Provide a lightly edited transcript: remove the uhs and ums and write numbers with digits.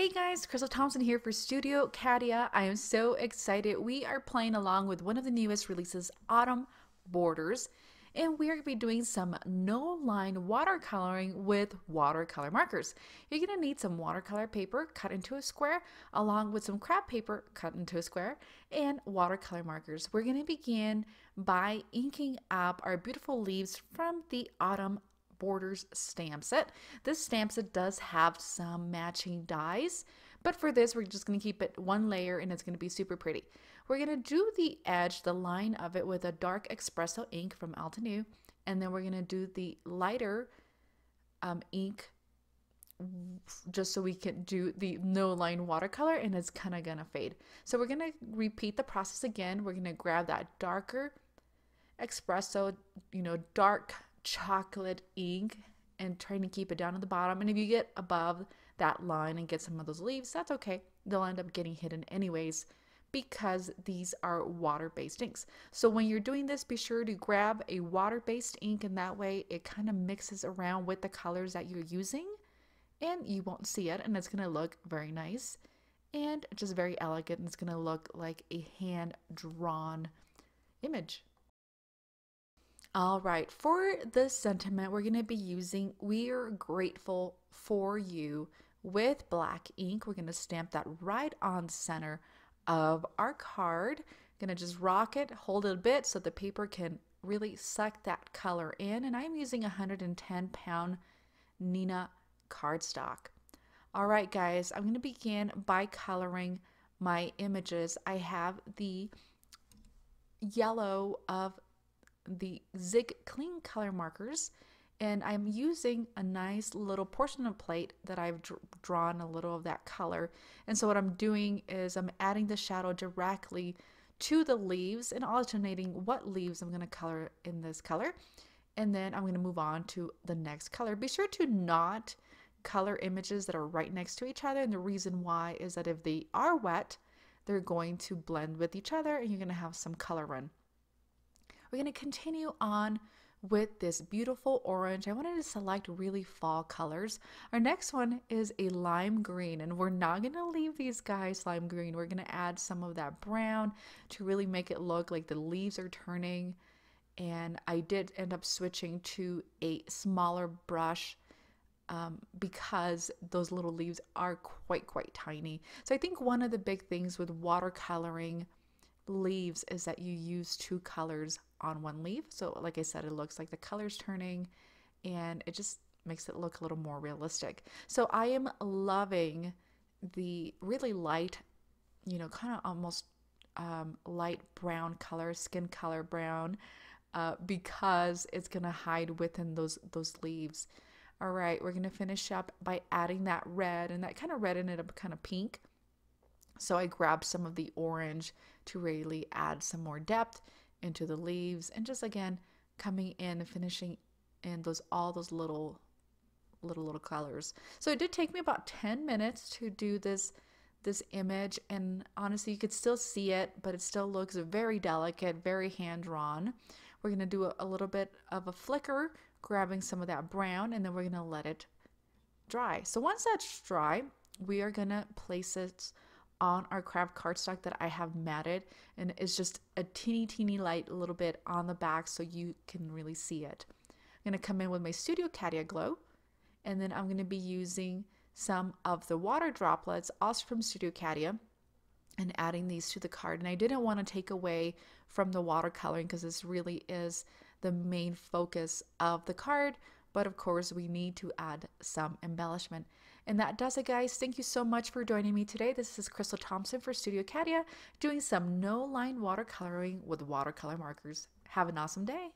Hey guys, Crystal Thompson here for Studio Katia. I am so excited. We are playing along with one of the newest releases, Autumn Borders, and we are going to be doing some no-line watercoloring with watercolor markers. You're going to need some watercolor paper cut into a square, along with some craft paper cut into a square, and watercolor markers. We're going to begin by inking up our beautiful leaves from the Autumn Borders stamp set. This stamp set does have some matching dies, but for this we're just going to keep it one layer and it's going to be super pretty. We're going to do the edge, the line of it, with a dark espresso ink from Altenew, and then we're going to do the lighter ink just so we can do the no line watercolor, and it's kind of gonna fade. So we're gonna repeat the process again. We're gonna grab that darker espresso, dark chocolate ink, and trying to keep it down at the bottom. And if you get above that line and get some of those leaves, that's okay. They'll end up getting hidden anyways because these are water-based inks. So when you're doing this, be sure to grab a water-based ink, and that way it kind of mixes around with the colors that you're using and you won't see it, and it's going to look very nice and just very elegant, and it's going to look like a hand-drawn image. All right, for this sentiment, we're going to be using "We're Grateful for You" with black ink. We're going to stamp that right on the center of our card. Going to just rock it, hold it a bit so the paper can really suck that color in. And I'm using 110-pound Nina cardstock. All right, guys, I'm going to begin by coloring my images. I have the yellow of the Zig Clean color markers, and I'm using a nice little portion of plate that I've drawn a little of that color. And so what I'm doing is I'm adding the shadow directly to the leaves and alternating what leaves I'm going to color in this color, and then I'm going to move on to the next color. Be sure to not color images that are right next to each other, and the reason why is that if they are wet, they're going to blend with each other and you're going to have some color run. We're going to continue on with this beautiful orange. I wanted to select really fall colors. Our next one is a lime green, and we're not going to leave these guys lime green. We're going to add some of that brown to really make it look like the leaves are turning. And I did end up switching to a smaller brush because those little leaves are quite tiny. So I think one of the big things with watercoloring leaves is that you use two colors on one leaf. So like I said, it looks like the color's turning and it just makes it look a little more realistic. So I am loving the really light, kind of almost light brown color, skin color brown, because it's gonna hide within those leaves. All right, we're gonna finish up by adding that red, and that kind of red ended up kind of pink. So I grabbed some of the orange to really add some more depth into the leaves, and just again coming in and finishing in all those little colors. So it did take me about 10 minutes to do this image, and honestly you could still see it, but it still looks very delicate, very hand drawn. We're going to do a little bit of a flicker, grabbing some of that brown, and then we're going to let it dry. So once that's dry, we are going to place it on our craft cardstock that I have matted, and it's just a teeny light a little bit on the back so you can really see it. I'm going to come in with my Studio Katia Glow, and then I'm going to be using some of the water droplets also from Studio Katia and adding these to the card. And I didn't want to take away from the watercoloring because this really is the main focus of the card, but of course we need to add some embellishment. And that does it, guys. Thank you so much for joining me today. This is Crystal Thompson for Studio Katia, doing some no line watercoloring with watercolor markers. Have an awesome day.